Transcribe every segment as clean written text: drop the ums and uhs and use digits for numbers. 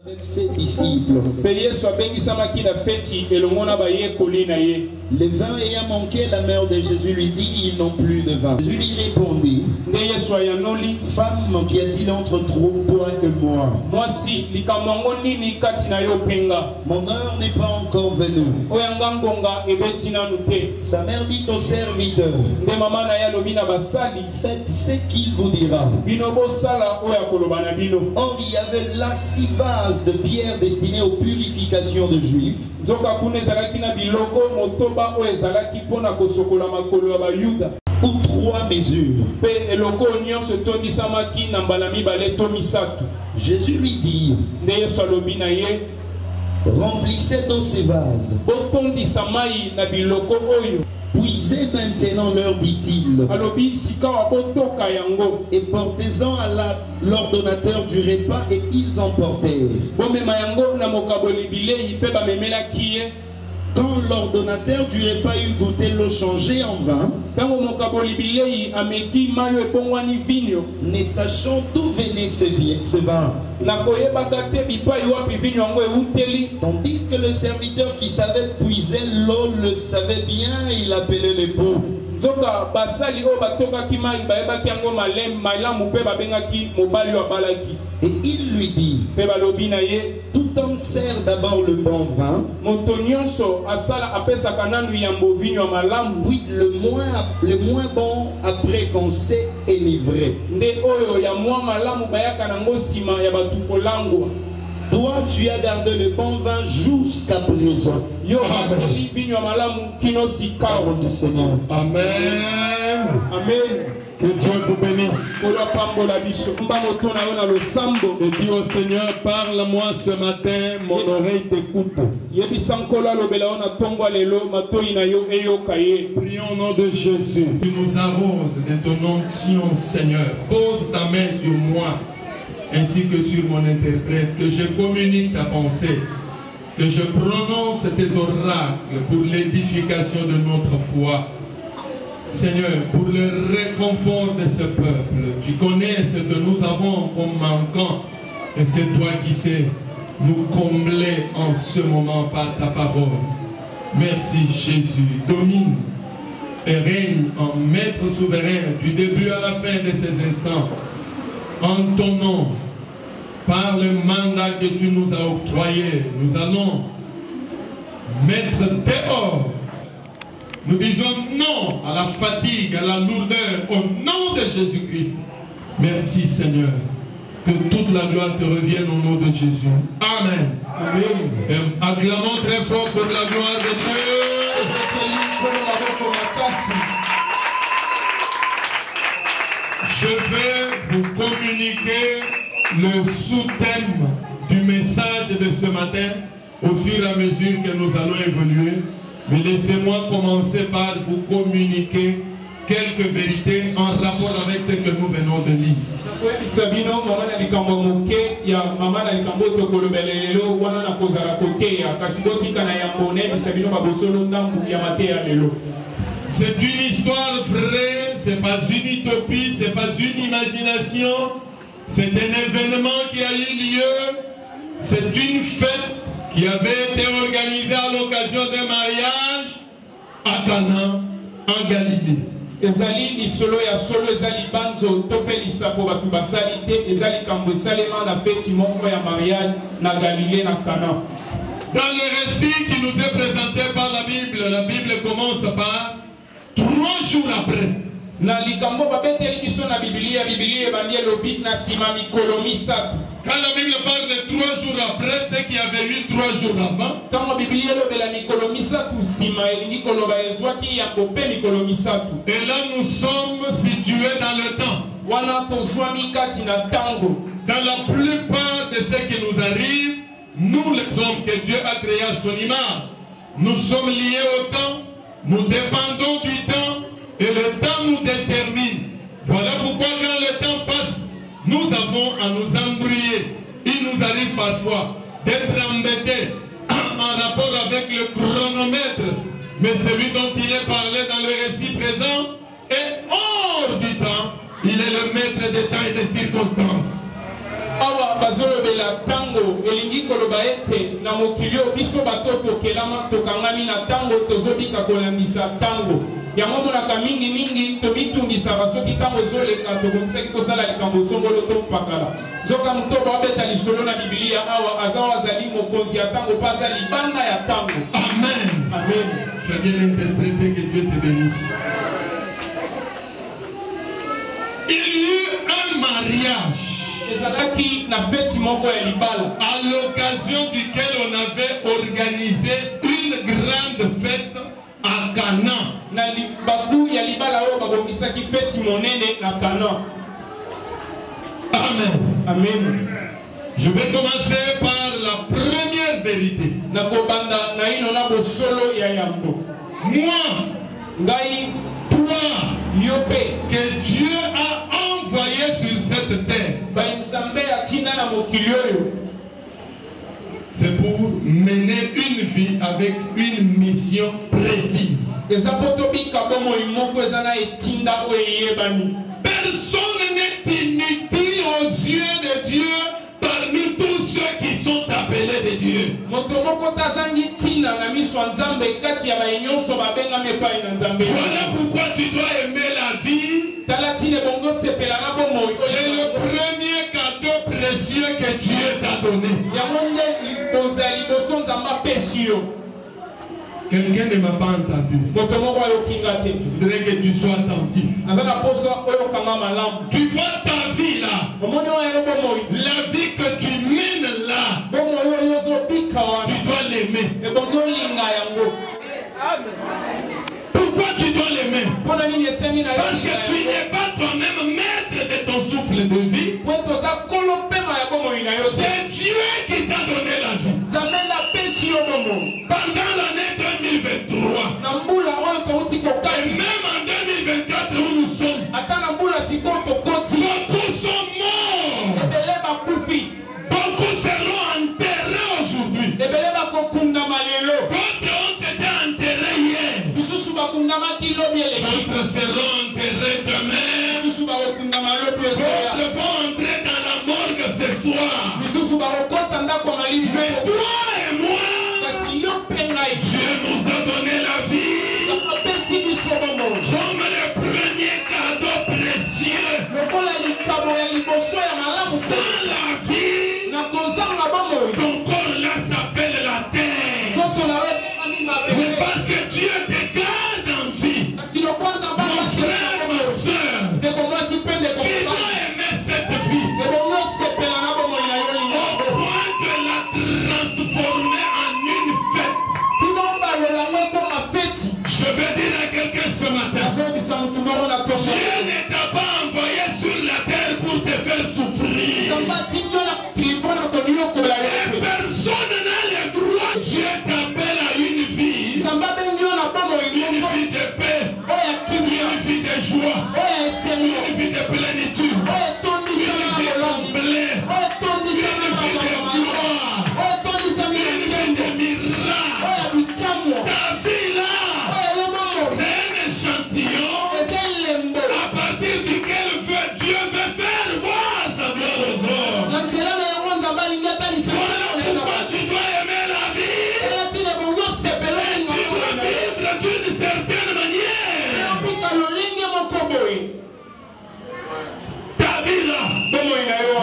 avec ses disciples. Le vin ayant manqué, la mère de Jésus lui dit, ils n'ont plus de vin. Jésus lui répondit, femme, qu'y a-t-il entre toi et moi? Mon heure n'est pas encore venue. Sa mère dit au serviteur, faites ce qu'il vous dira. Or, il y avait là 6 vases de pierre destinés aux purifications de Juifs. Ou 3 mesures. Jésus lui dit, remplissez d'eau ces vases. Puisez maintenant, leur dit-il, et portez-en à l'ordonnateur du repas, et ils emportèrent. Quand l'ordonnateur du repas eut goûté l'eau changée en vin, ne sachant d'où venait ce vin, tandis que le serviteur qui savait puiser l'eau le savait bien, il appelait les pots. Et il lui dit, tout homme sert d'abord le bon vin, puis le moins bon après qu'on s'est enivré. Toi, tu as gardé le bon vin jusqu'à présent. Parole du Seigneur. Amen. Amen. Que Dieu vous bénisse. Et dis au Seigneur, parle-moi ce matin, mon oreille t'écoute. Prions au nom de Jésus. Tu nous arroses de ton onction, Seigneur. Pose ta main sur moi, ainsi que sur mon interprète, que je communique ta pensée, que je prononce tes oracles pour l'édification de notre foi. Seigneur, pour le réconfort de ce peuple, tu connais ce que nous avons comme manquant, et c'est toi qui sais nous combler en ce moment par ta parole. Merci Jésus, domine et règne en maître souverain du début à la fin de ces instants. En ton nom, par le mandat que tu nous as octroyé, nous allons mettre dehors. Nous disons non à la fatigue, à la lourdeur, au nom de Jésus-Christ. Merci Seigneur. Que toute la gloire te revienne au nom de Jésus. Amen. Amen. Et acclamons très fort pour la gloire de Dieu. Je vais vous communiquer le sous-thème du message de ce matin au fur et à mesure que nous allons évoluer. Mais laissez-moi commencer par vous communiquer quelques vérités en rapport avec ce que nous venons de lire. C'est une histoire vraie, c'est pas une utopie, c'est pas une imagination. C'est un événement qui a eu lieu. C'est une fête qui avait été organisée à l'occasion d'un mariage à Cana, en Galilée. Dans le récit qui nous est présenté par la Bible commence par 3 jours après. Quand la Bible parle de 3 jours après, c'est qu'il y avait eu 3 jours avant. Et là nous sommes situés dans le temps. Dans la plupart de ce qui nous arrive, nous les hommes que Dieu a créés à son image, nous sommes liés au temps, nous dépendons du temps. Et le temps nous détermine. Voilà pourquoi quand le temps passe, nous avons à nous embrouiller. Il nous arrive parfois d'être embêtés en rapport avec le chronomètre. Mais celui dont il est parlé dans le récit présent est hors du temps. Il est le maître des temps et des circonstances. bazolobela tango elingi koloba ete na mokili oyo biso bato tokelama tokangami na tango tozobika kolandisa tango yango monaka mingi tobitungisa soki tango ezoleka tobongisaki kosala likambo songolo to mpakala nzoka motoba wabeta lisolo na bibilia awa azawa azali mokonzi ya tango mpo aza libanda ya tango. Amen. Amen. Tu as bien interprété, que Dieu te bénisse. Il y eut un mariage à l'occasion duquel on avait organisé une grande fête à Cana. Amen. Amen. Je vais commencer par la première vérité. Moi, toi, que Dieu a envoyé sur cette terre, c'est pour mener une vie avec une mission précise. Personne n'est inutile aux yeux de Dieu parmi tous ceux qui sont appelés de Dieu. Voilà pourquoi tu dois aimer la vie. C'est le premier cadeau précieux que Dieu t'a donné. Quelqu'un ne m'a pas entendu. Je voudrais que tu sois attentif. Tu vois ta vie là. La vie que tu mènes là. Tu dois l'aimer. Pourquoi tu dois l'aimer? Parce que tu n'es pas toi-même maître de ton souffle de vie. C'est Dieu qui t'a donné la vie. Pendant l'année 2023. Et même en 2024 où nous sommes. Beaucoup sont morts. Beaucoup seront enterrés aujourd'hui. D'autres ont été enterrés hier. D'autres seront enterrés demain. D'autres vont entrer dans la morgue ce soir. Mais toi et moi, Dieu nous a donné la vie comme le premier cadeau précieux. Sans la vie, ton corps là s'appelle la terre. Mais parce que Dieu te garde en vie, mon frère, ma soeur, tu dois aimer cette vie au point de la transformer en une fête. Je vais dire à quelqu'un ce matin, Dieu ne t'a pas envoyé sur la terre pour te faire souffrir. Et personne n'a le droit. Dieu t'appelle à une vie de paix, une vie de joie, une vie de plénitude, une vie complète, une vie de gloire, une vie de miracle. Ta vie là, c'est un échantillon à partir duquel Dieu veut faire voir sa gloire aux hommes. Voilà pourquoi tu dois aimer la vie. Tu dois vivre d'une certaine manière. Ta vie là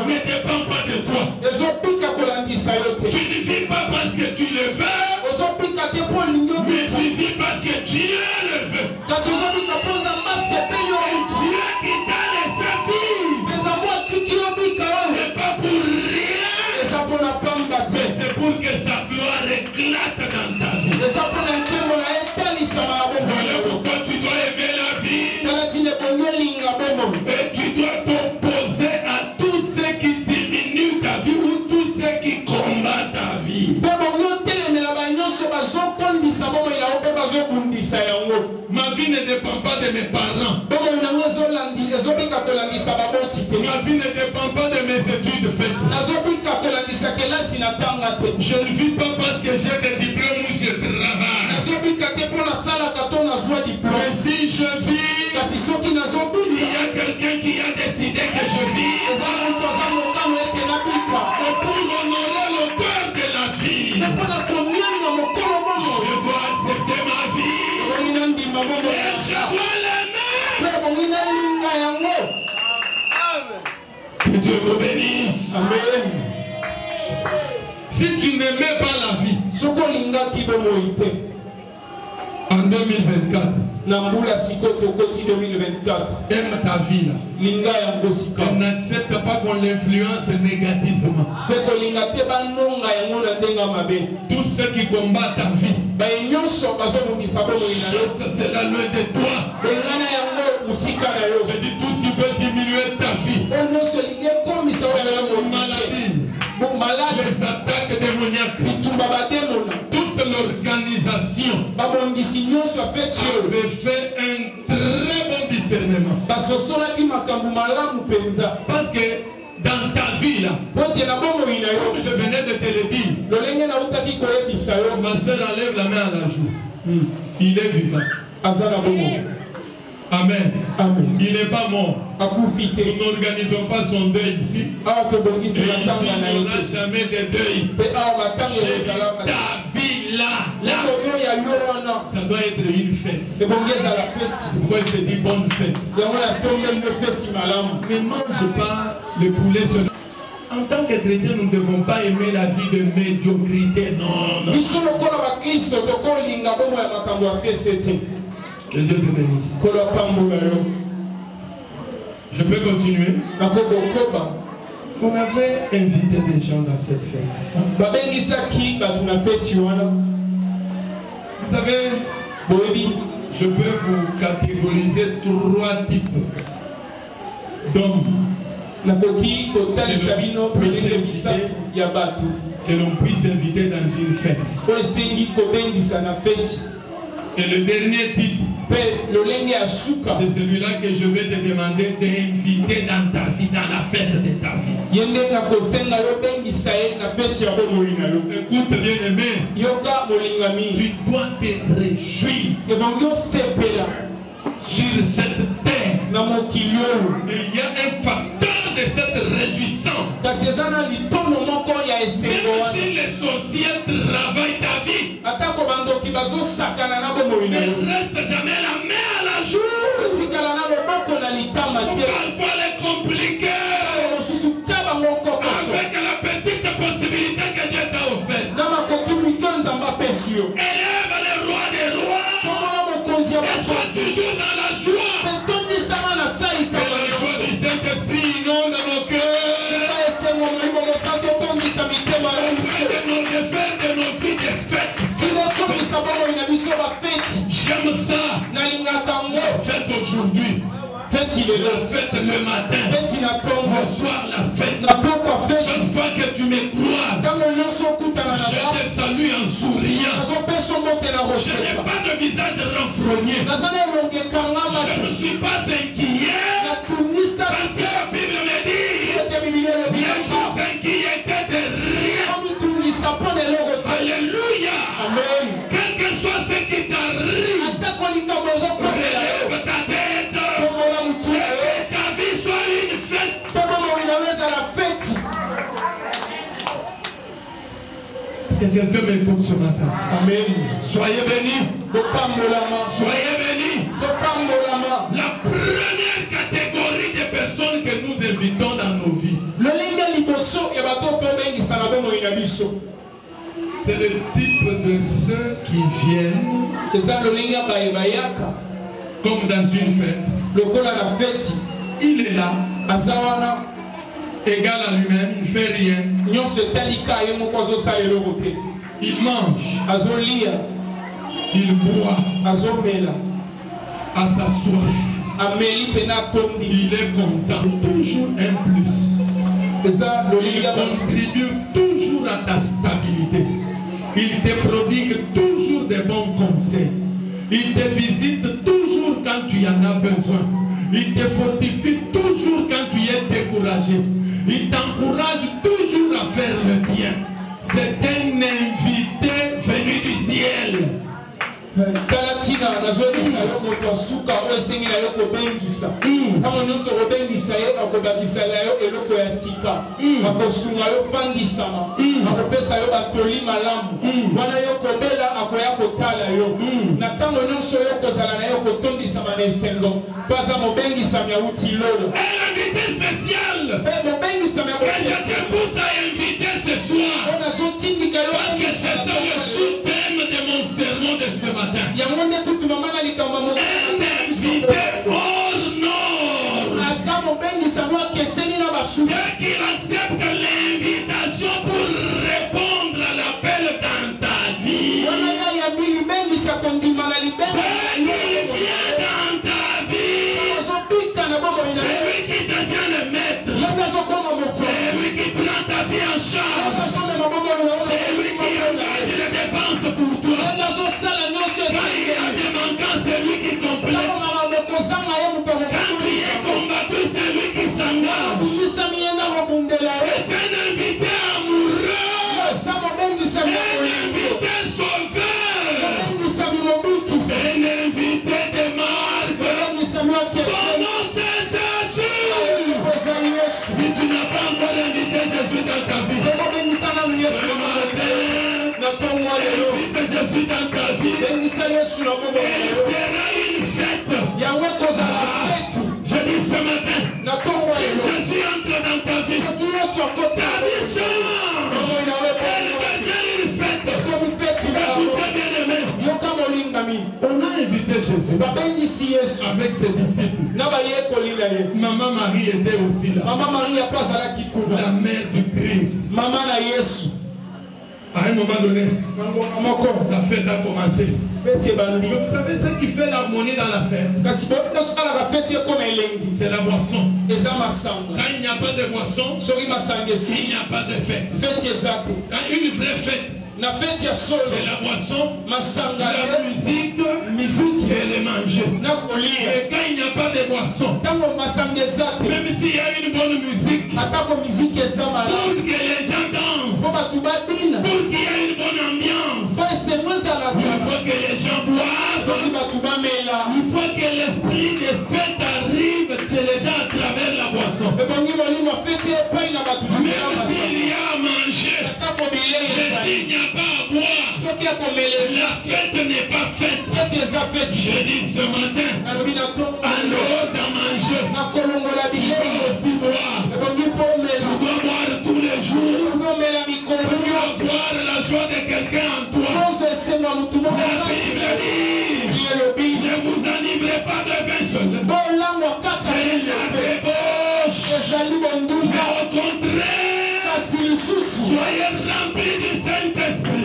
ne dépend pas de toi. Tu ne vis pas parce que tu le veux, mais tu vis parce que Dieu le veut. Et Dieu qui t'a laissé vivre, c'est pas pour rien, mais c'est pour que sa gloire éclate dans ta vie. Voilà pourquoi tu dois aimer la vie. Et tu dois t'opposer à tous ceux qui diminuent ta vie ou tous ceux qui combattent ta vie. Ma vie ne dépend pas de mes parents. Ma vie ne dépend pas de mes études faites. Je ne vis pas parce que j'ai des diplômes ou je travaille. Mais si je vis, il y a quelqu'un qui a décidé que je vis. Si tu n'aimais pas la vie, en 2024, aime ta vie là. Et n'accepte pas qu'on l'influence négativement. Tous ceux qui combattent ta vie, c'est la loi de toi. Je dis tout ce qui veut diminuer ta vie. Maladie, les attaques démoniaques, toute l'organisation avait fait un très bon discernement. Parce que dans ta vie là, comme je venais de te le dire, ma soeur enlève la main à la joue. Il est vivant. Amen. Amen. Il n'est pas mort. Nous n'organisons pas son deuil ici. Et ici, on n'a jamais de deuil. Ta vie là, ça doit être une fête. C'est pourquoi je te dis bonne fête. Ne mange pas le poulet sur le... En tant que chrétien, nous ne devons pas aimer la vie de médiocrité. Non, non. Que Dieu te bénisse. Je peux continuer. On avait invité des gens dans cette fête. Vous savez, je peux vous catégoriser 3 types d'hommes que l'on puisse inviter dans une fête. Et le dernier type, c'est celui-là que je vais te demander d'inviter dans ta vie, dans la fête de ta vie. Écoute bien aimé, tu dois te réjouir sur cette terre. Il y a un facteur de cette réjouissance. Même si les sorciers travaillent ta vie, ne reste jamais la main à la joue. Parfois les compliquer avec la petite possibilité que Dieu t'a offerte. Élève le roi des rois et sois toujours dans la joie. Que la joie du Saint-Esprit inonde nos cœurs. De nos défaites, de nos vies de fête. J'aime ça. La fête aujourd'hui. La fête le matin. Le soir la fête. Chaque fois que tu me croises, je te salue en souriant. Je n'ai pas de visage renfrogné. Je ne suis pas inquiet. Parce que la Bible me dit, ne vous inquiétez de rien. Alléluia. Amen. Quel que soit ce qui t'arrive, relève ta tête. Et que ta vie soit une fête. Est-ce que quelqu'un m'écoute ce matin? Amen. Soyez bénis. Soyez bénis. La première catégorie de personnes que nous invitons dans nos vies, c'est le type de ceux qui viennent comme dans une fête. Il est là, égal à lui-même, il ne fait rien. Il mange, il boit, à sa soif. Il est content, toujours un plus. Il contribue toujours à ta stabilité. Il te prodigue toujours des bons conseils. Il te visite toujours quand tu en as besoin. Il te fortifie toujours quand tu es découragé. Il t'encourage toujours à faire le bien. C'est un invité venu du ciel. Talatina nazolisa yo moto asuka oyo esengeli yo kobengisa ntango nyonso kobengisa ye akobakisela yo eloko ya sika akosunga yo fandisama akopesa yo batoli malamu wana yo kobela akoya kotala yo na ntango nyonso yo kozala na yo kotondisama na esengo paza mobengisami awuti lolo Invité spécial mobengisami que je te pousse à inviter ce soir. combattu, c'est lui qui s'engage. C'est un invité amoureux. C'est un invité sauveur. C'est un invité de marque. Son nom c'est Jésus. Si tu n'as pas encore invité Jésus dans ta vie, ce matin, invite Jésus dans ta vie. Il fera une fête. Je dis ce matin, si Jésus entre dans ta vie, ta vie change. Elle devient une fête. Écoutez bien aimé, on a invité Jésus avec ses disciples. Maman Marie était aussi là. La mère du Christ. À un moment donné, la fête a commencé. Vous savez ce qui fait l'harmonie dans la fête? C'est la boisson. Quand il n'y a pas de boisson, il n'y a pas de fête. Une vraie fête, c'est la boisson, la musique et le manger. Et quand il n'y a pas de boisson, même s'il y a une bonne musique, pour que les gens dansent, pour qu'il y ait une bonne ambiance, il faut que les gens boivent, il faut que l'esprit de fête arrive chez les gens à travers la boisson. Même s'il y a à manger, mais s'il n'y a pas à boire, la fête n'est pas faite. Je dis ce matin, en dehors d'en manger, tu dois aussi boire. Tu dois boire tous les jours. Tu dois boire la joie de quelqu'un en toi. La Bible dit, ne vous enivrez pas de vin seul. C'est la débauche. Mais au contraire, soyez remplis du Saint-Esprit.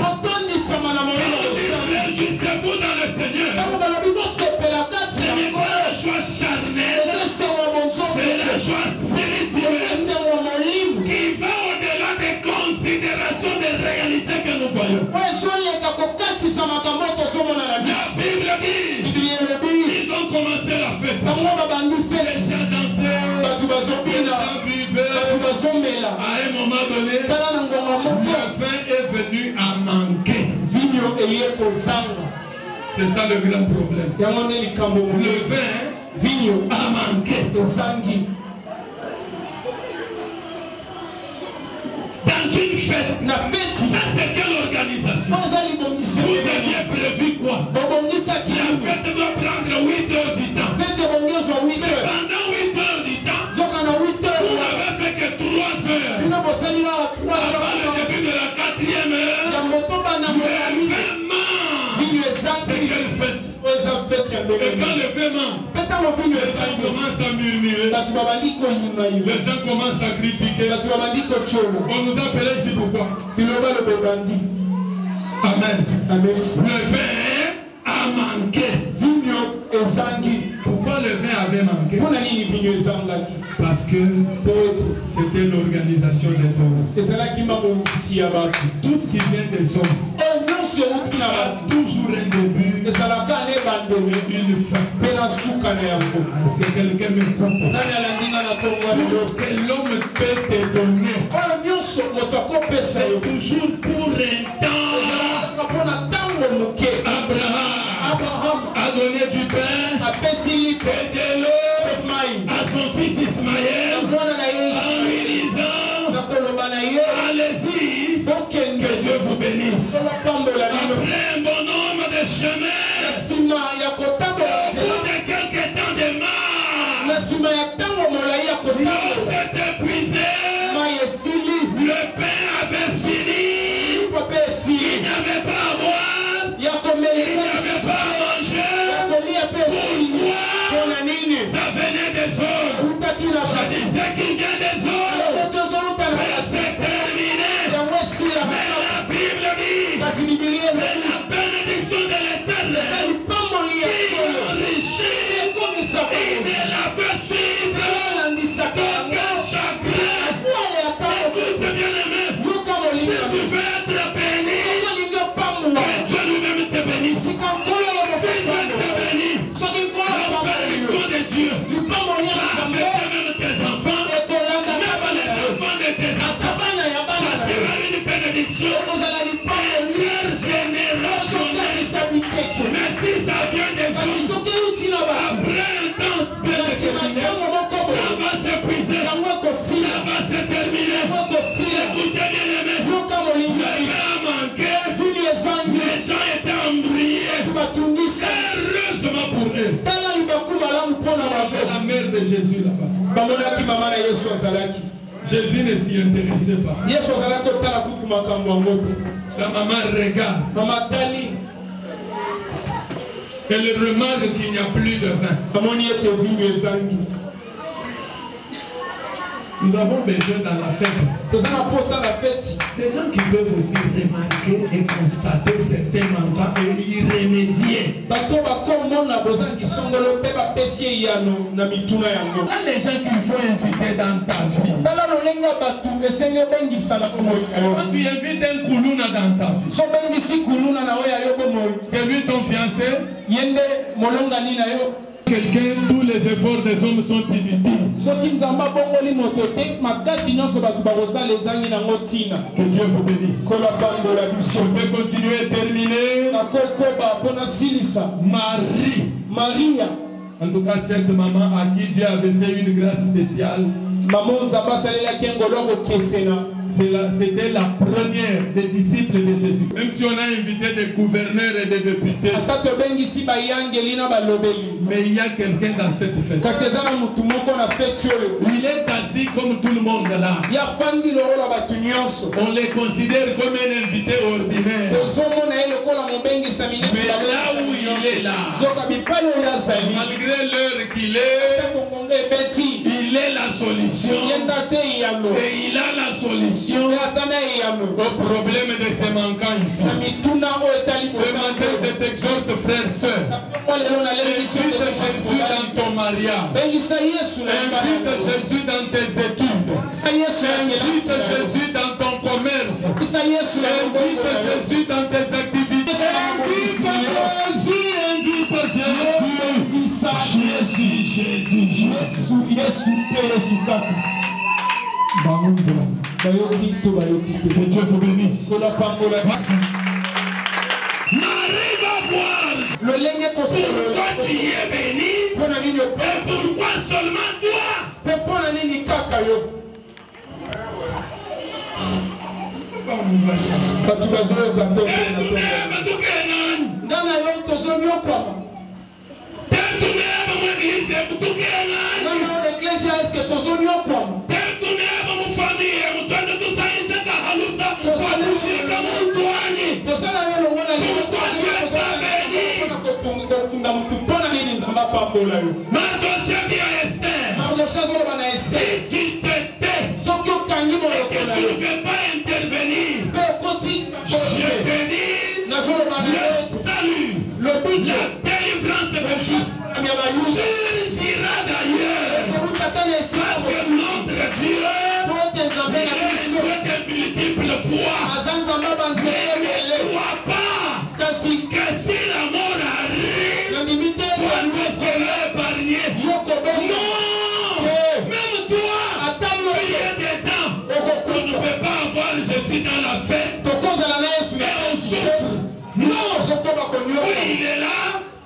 Réjouissez-vous dans le Seigneur. Ce n'est pas la joie charnelle, c'est la joie spirituelle qui va au-delà des considérations des réalités que nous voyons. La Bible dit, ils ont commencé la fête. Les gens dansaient, les gens buvaient. À un moment donné, le vin est venu à manquer. C'est ça le grand problème. Le vin a manqué. Dans une fête, ça c'est quelle organisation? Vous aviez prévu quoi? La fête doit prendre 8 heures du temps. Mais pendant 8 heures du temps, vous n'avez fait que 3 heures. Avant le début de la 4e heure, c'est quelle fête? Et quand le vin manque, les gens commencent à murmurer. Les gens commencent à critiquer. On nous appelait ici pourquoi? Amen. Le vin a manqué. Pourquoi le vin avait manqué? Parce que c'était l'organisation des hommes. Tout ce qui vient des hommes a toujours un début et une fin. Est-ce que quelqu'un me comprend? Que l'homme peut te donner, c'est toujours pour un temps. Abraham a donné du pain et de l'eau à son fils Ismaël en lui disant, allez-y, que Dieu vous bénisse. Après un bon nombre de chemins, au bout de quelques temps de marche, l'eau s'est épuisée, le pain avait fini, il n'y avait pas à boire, il n'y avait pas à manger. Pourquoi? Ça venait des hommes. Je disais qu'il vient des hommes. Mais c'est terminé. Mais la Bible dit, c'est la bénédiction de l'Éternel qui enrichit et ne la fait suivre d'aucun chagrin. Écoute bien aimé, si tu veux être béni, que Dieu lui-même te bénisse. Si Dieu te bénit, la bénédiction de Jésus là-bas. Jésus ne s'y intéressait pas. La maman regarde. Elle remarque qu'il n'y a plus de vin. Nous avons besoin dans la fête des gens qui peuvent aussi remarquer et constater certains manquements et y remédier. Là, les gens qu'il faut inviter dans ta vie. Quand tu invites un koulouna dans ta vie, c'est lui ton fiancé. Quelqu'un, tous les efforts des hommes sont inutiles. Que Dieu vous bénisse. Je vais continuer et terminer. Maria. En tout cas, cette maman à qui Dieu avait fait une grâce spéciale. C'était la première des disciples de Jésus. Même si on a invité des gouverneurs et des députés, mais il y a quelqu'un dans cette fête. Il est assis comme tout le monde là. On les considère comme un invité ordinaire. Mais là où il est là, malgré l'heure qu'il est, il est la solution. Et il a la solution au problème de ces manquants ici. Ce matin, je t'exhorte, frères, sœurs, invite Jésus dans ton mariage. Invite Jésus dans tes études. Invite Jésus dans ton commerce. Invite Jésus dans tes activités. Que Dieu vous bénisse. Marie va voir pourquoi tu es béni et pourquoi seulement toi. Si tu te tais et que tu ne fais pas intervenir, je te dis le salut, la délivrance de Jésus surgira d'ailleurs, parce que notre Dieu est de multiples fois. Ne crois pas que si la mort arrive, toi ne seras épargné. Non, même toi, tu es dedans. On ne peut pas avoir Jésus dans la fête. Mais on souffre. Non, oui, il est là.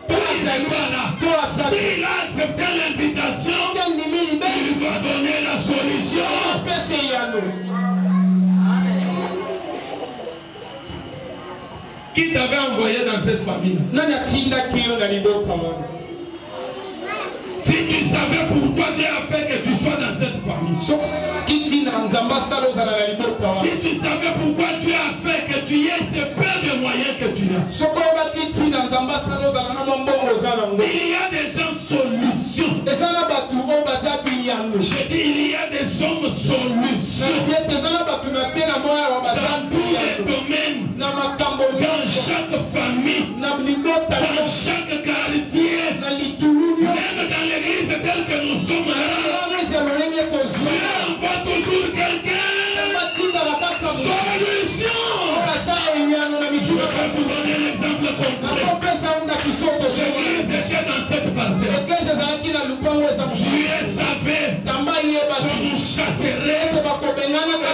Toi, il n'est pas là. S'il a accepté l'invitation, il va donner la solution. Qui t'avait envoyé dans cette famille? Si tu savais pourquoi Dieu a fait que tu sois dans cette famille, si tu savais pourquoi Dieu a fait que tu aies ce peu de moyens que tu as, il y a des gens solutions. Je dis, il y a des hommes solutions dans tous les domaines, dans chaque famille, dans chaque quartier, même dans l'église telle que nous sommes là. Dieu envoie toujours quelqu'un. Solution. Je vais vous donner l'exemple concret. L'église était dans cette parcelle. Dieu savait qu'on nous chasserait, qu'on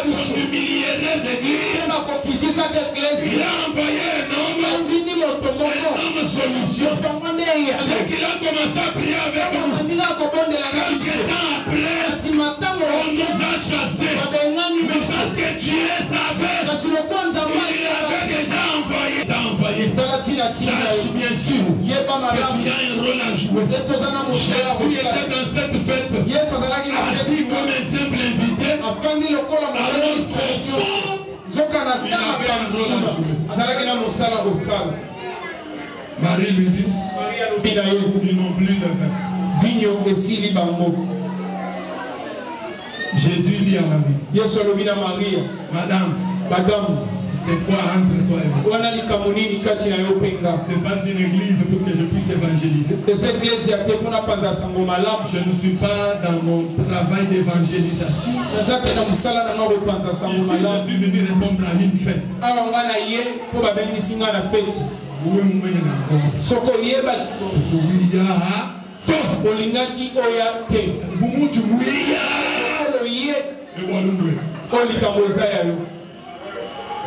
nous humilierait l'église. Il a envoyé un homme solution. Dès qu'il a commencé à prier avec nous, quelques temps après, on nous a chassés. Mais parce que Dieu savait, il avait déjà envoyé dernier. Sache bien sûr qu'il y a un rôle à jouer. Jésus était dans cette fête, assis comme un simple invité, alors qu'au fond, il avait un rôle à jouer. Marie lui dit, ils n'ont plus de vin. Jésus dit à Marie, Madame, c'est quoi entre toi et moi? C'est pas une église pour que je puisse évangéliser. Je ne suis pas dans mon travail d'évangélisation. Ici, je suis venu répondre à une fête.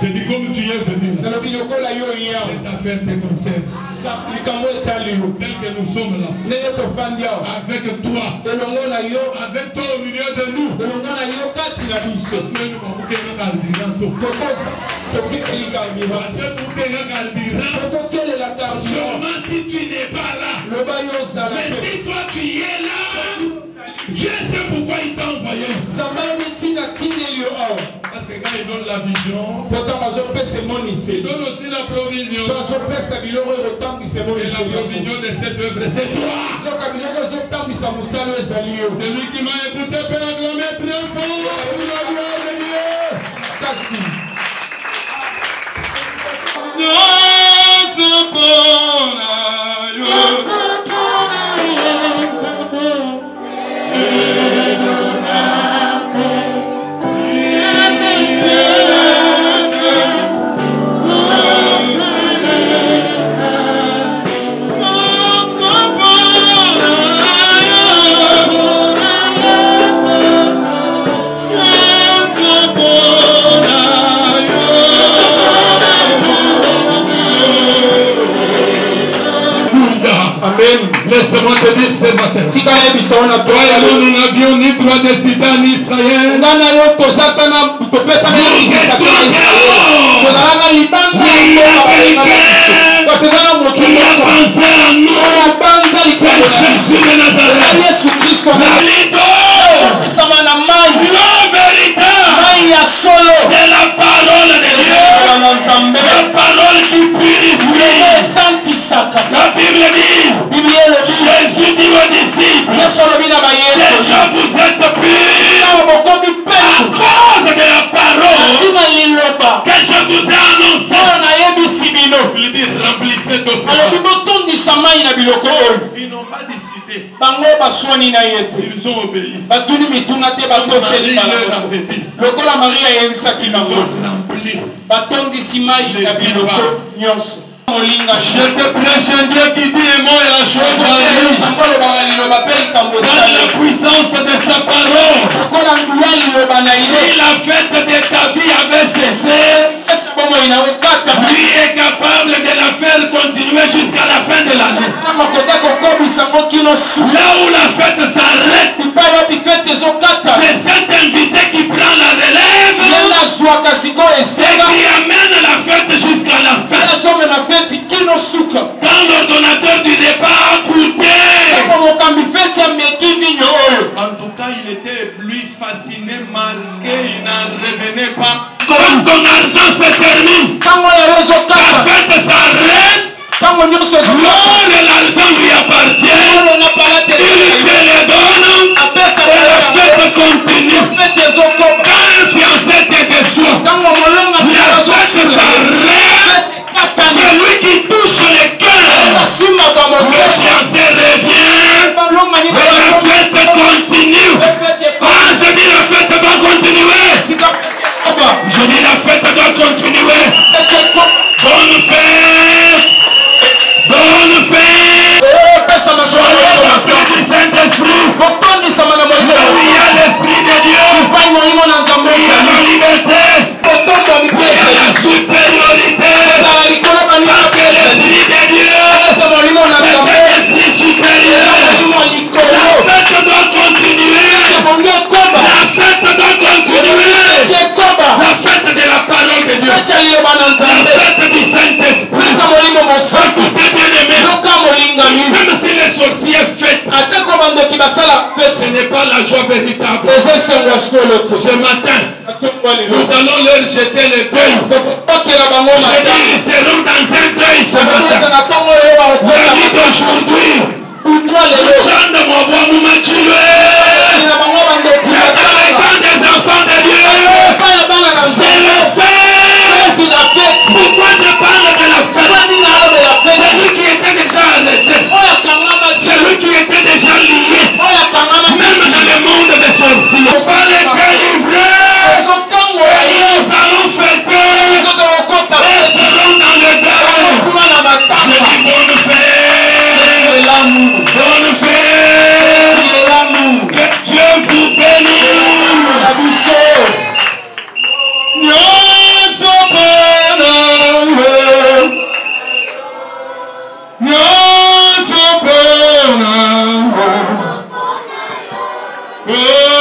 Je dis comme tu es venu, cette affaire te concerne. Tel que nous sommes là, avec toi au milieu de nous. Sûrement si tu n'es pas là, mais si toi tu y es là, Dieu sait pourquoi il t'a envoyé. Parce que quand il donne la vision, il donne aussi la provision. Et la provision de cette œuvre, c'est toi. C'est lui qui m'a écouté, Père, acclamer très fort pour la gloire de Dieu. Laisse-moi te dire ce matin. Toi, nous n'avions ni droit de citer ni Israël. Jésus de Nazareth. C'est la parole de Dieu. La parole qui purifie. La Bible dit, Jésus dit aux disciples, déjà vous êtes purs à cause de la parole que je vous ai annoncée. Il dit, remplissez tout ça. Ils n'ont pas discuté. Ils ont obéi. Je te prêche un Dieu qui dit et moi et la chose dans la puissance de sa parole. Si la fête de ta vie avait cessé, lui est capable de la faire continuer jusqu'à la fin de l'année. Là où la fête s'arrête, c'est cet invité qui prend la relève et qui amène la fête jusqu'à la fin. Quand l'ordonnateur du départ a coûté, en tout cas il était lui fasciné, marqué, il n'en revenait pas. Quand ton argent se termine, la fête s'arrête. Lors l'argent lui appartient, il te le donne et la fête continue. Quand un fiancé te déçoit, la fête s'arrête. C'est lui qui touche les cœurs. Le fiancé revient et la fête continue. Ah, je dis la fête doit continuer. Je dis la fête doit continuer. Bonne fête. Bonne fête. Soyez dans le Saint-Esprit. Là où il y a l'Esprit de Dieu, il y a la liberté, il y a la supériorité. L'Esprit de Dieu, c'est un esprit supérieur. La fête doit continuer. La fête doit continuer. La fête de la parole de Dieu. La fête du Saint-Esprit. Ce n'est pas la joie véritable. Ce matin, nous allons leur jeter le deuil. Je dis, ils seront dans un deuil ce matin. La nuit d'aujourd'hui, les gens de mon bois nous m'ont tué. Mais dans les camps des enfants de Dieu, c'est le fait. Pourquoi je parle de la fête? Celui qui était déjà arrêté, celui qui était déjà lié, même dans le monde des sorciers, on va les délivrer. Et nous allons fêter. Et seront dans le deuil. Je dis bonne fête. Bonne fête. Que Dieu vous bénisse. Oh